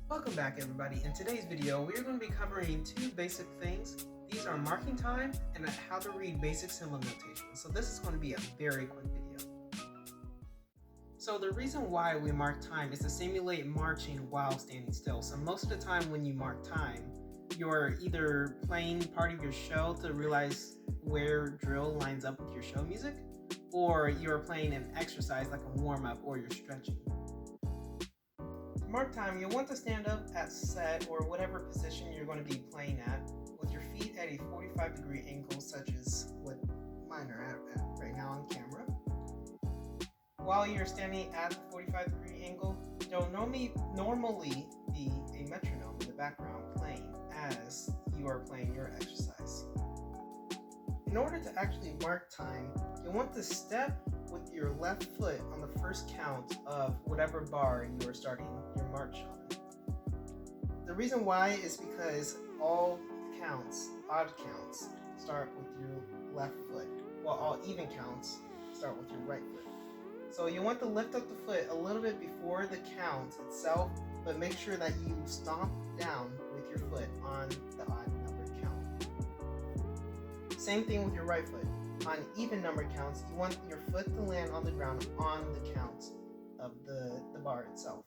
Welcome back, everybody. In today's video, we are going to be covering two basic things. These are marking time and how to read basic symbol notation. So this is going to be a very quick video. So the reason why we mark time is to simulate marching while standing still. So most of the time when you mark time, you're either playing part of your show to realize where drill lines up with your show music, or you're playing an exercise like a warm-up or you're stretching. To mark time, you'll want to stand up at set or whatever position you're going to be playing at with your feet at a 45-degree angle, such as what mine are at right now on camera. While you're standing at the 45-degree angle, there'll normally be a metronome in the background playing as you are playing your exercise. In order to actually mark time, you'll want to step with your left foot on the first count of whatever bar you are starting your march on. The reason why is because all counts, odd counts, start with your left foot, while all even counts start with your right foot. So you want to lift up the foot a little bit before the count itself, but make sure that you stomp down with your foot on the odd number count. Same thing with your right foot. On even number counts, you want your foot to land on the ground on the count of the bar itself.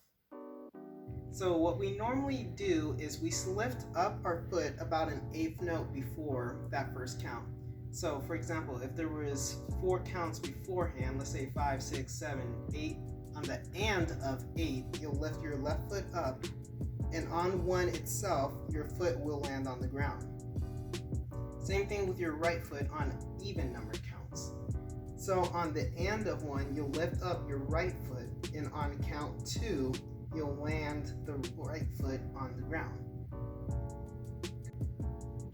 So what we normally do is we lift up our foot about an eighth note before that first count. So for example, if there was 4 counts beforehand, let's say 5, 6, 7, 8, on the and of 8, you'll lift your left foot up, and on 1 itself, your foot will land on the ground. Same thing with your right foot on even number counts. So on the and of 1, you'll lift up your right foot, and on count 2, you'll land the right foot on the ground.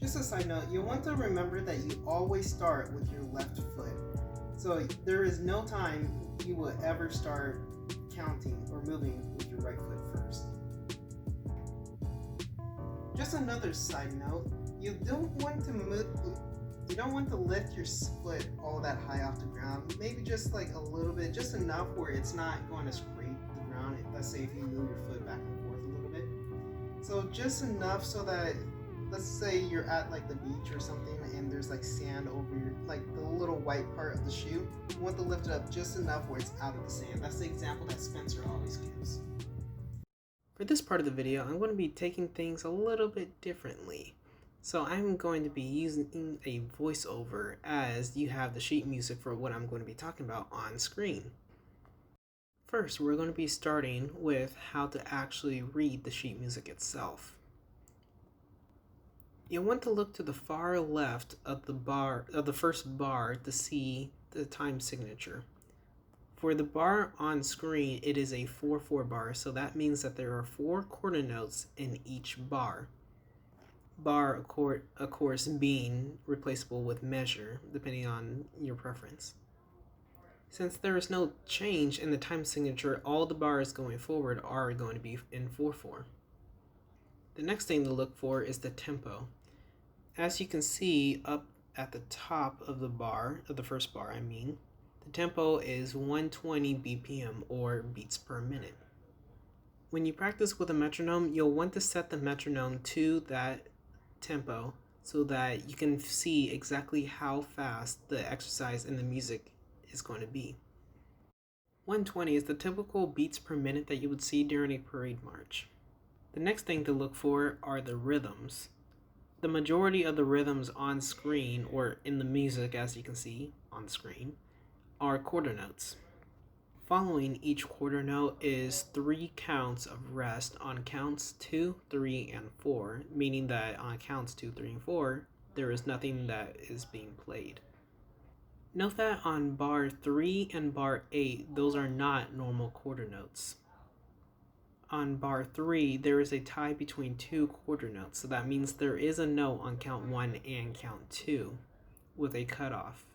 Just a side note, you'll want to remember that you always start with your left foot. So there is no time you will ever start counting or moving with your right foot first. Just another side note, you don't want to lift your foot all that high off the ground. Maybe just like a little bit, just enough where it's not going to scrape the ground. Let's say if you move your foot back and forth a little bit. So just enough so that, let's say you're at like the beach or something and there's like sand over your, like the little white part of the shoe. You want to lift it up just enough where it's out of the sand. That's the example that Spencer always gives. For this part of the video, I'm going to be taking things a little bit differently. So I'm going to be using a voiceover as you have the sheet music for what I'm going to be talking about on screen. First, we're going to be starting with how to actually read the sheet music itself. You'll want to look to the far left of the first bar to see the time signature. For the bar on screen, it is a 4/4 bar, so that means that there are 4 quarter notes in each bar. Bar, of course, being replaceable with measure, depending on your preference. Since there is no change in the time signature, all the bars going forward are going to be in 4/4. The next thing to look for is the tempo. As you can see up at the top of the bar, of the first bar, the tempo is 120 BPM or beats per minute. When you practice with a metronome, you'll want to set the metronome to that tempo so that you can see exactly how fast the exercise and the music is going to be. 120 is the typical beats per minute that you would see during a parade march. The next thing to look for are the rhythms. The majority of the rhythms on screen, or in the music as you can see on screen, are quarter notes. Following each quarter note is 3 counts of rest on counts 2, 3, and 4, meaning that on counts 2, 3, and 4, there is nothing that is being played. Note that on bar 3 and bar 8, those are not normal quarter notes. On bar 3, there is a tie between 2 quarter notes, so that means there is a note on count 1 and count 2 with a cutoff.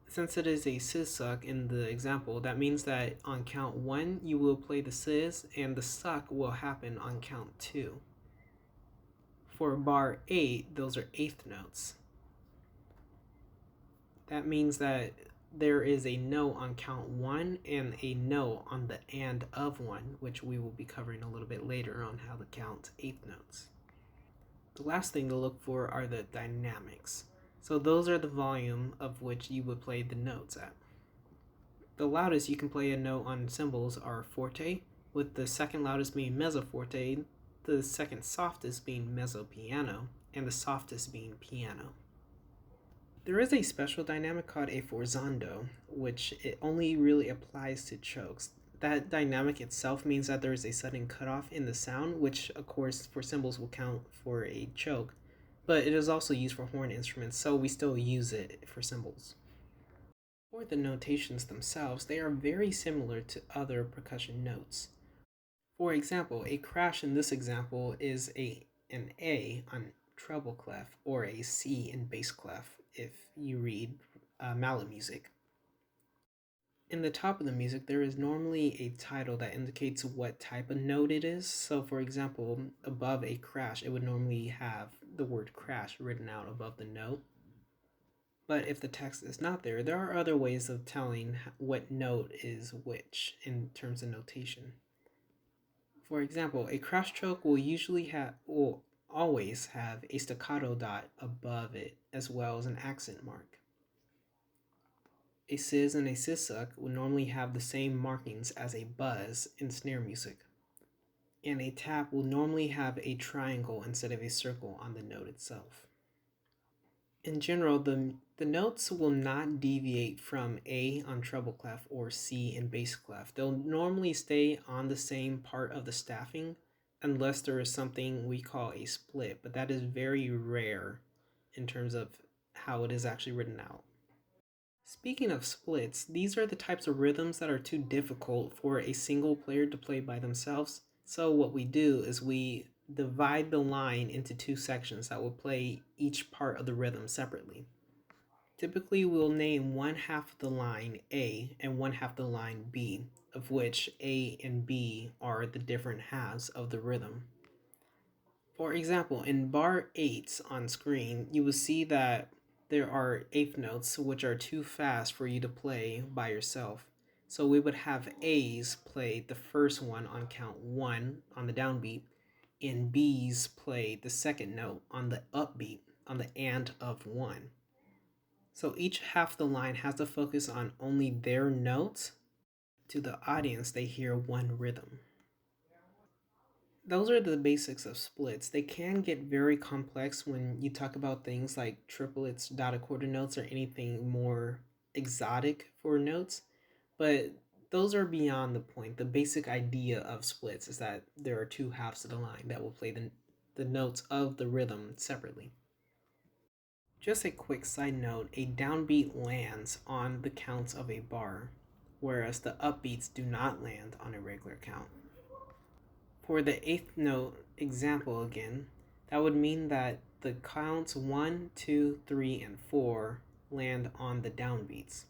Since it is a sis suck in the example, that means that on count 1 you will play the sis and the suck will happen on count 2. For bar 8, those are eighth notes. That means that there is a note on count 1 and a note on the and of 1, which we will be covering a little bit later on how to count eighth notes. The last thing to look for are the dynamics. So those are the volume of which you would play the notes at. The loudest you can play a note on cymbals are forte, with the second loudest being mezzo forte, the second softest being mezzo piano, and the softest being piano. There is a special dynamic called a forzando, which it only really applies to chokes. That dynamic itself means that there is a sudden cutoff in the sound, which of course for cymbals will count for a choke, but it is also used for horn instruments, so we still use it for cymbals. For the notations themselves, they are very similar to other percussion notes. For example, a crash in this example is an A on treble clef or a C in bass clef if you read mallet music. In the top of the music, there is normally a title that indicates what type of note it is. So for example, above a crash, it would normally have the word crash written out above the note. But if the text is not there, there are other ways of telling what note is which in terms of notation. For example, a cross choke will always have a staccato dot above it as well as an accent mark. A sizz and a sissuck will normally have the same markings as a buzz in snare music. And a tap will normally have a triangle instead of a circle on the note itself. In general, the notes will not deviate from A on treble clef or C in bass clef. They'll normally stay on the same part of the staffing unless there is something we call a split, but that is very rare in terms of how it is actually written out. Speaking of splits, these are the types of rhythms that are too difficult for a single player to play by themselves. So what we do is we divide the line into two sections that will play each part of the rhythm separately. Typically, we'll name one half of the line A and one half of the line B, of which A and B are the different halves of the rhythm. For example, in bar 8 on screen, you will see that there are eighth notes which are too fast for you to play by yourself. So we would have A's play the first one on count 1 on the downbeat, and B's play the second note on the upbeat on the and of 1. So each half of the line has to focus on only their notes. To the audience, they hear one rhythm. Those are the basics of splits. They can get very complex when you talk about things like triplets, dotted quarter notes, or anything more exotic for notes, but those are beyond the point. The basic idea of splits is that there are two halves of the line that will play the notes of the rhythm separately. Just a quick side note, a downbeat lands on the counts of a bar, whereas the upbeats do not land on a regular count. For the eighth note example again, that would mean that the counts 1, 2, 3, and 4 land on the downbeats,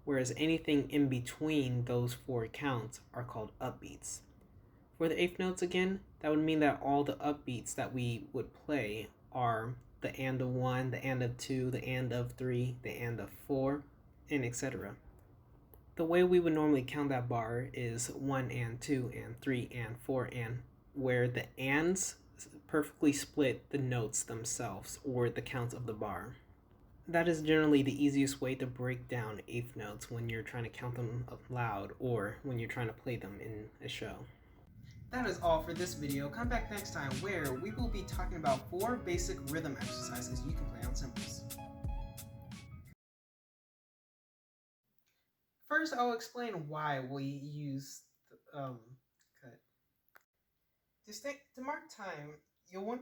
whereas anything in between those four counts are called upbeats. For the eighth notes again, that would mean that all the upbeats that we would play are the and of 1, the and of 2, the and of 3, the and of 4, and etc. The way we would normally count that bar is 1 and 2 and 3 and 4 and, where the ands perfectly split the notes themselves or the counts of the bar. That is generally the easiest way to break down eighth notes when you're trying to count them loud or when you're trying to play them in a show. That is all for this video. Come back next time where we will be talking about 4 basic rhythm exercises you can play on cymbals. First, I'll explain why we use cut. To mark time, you'll want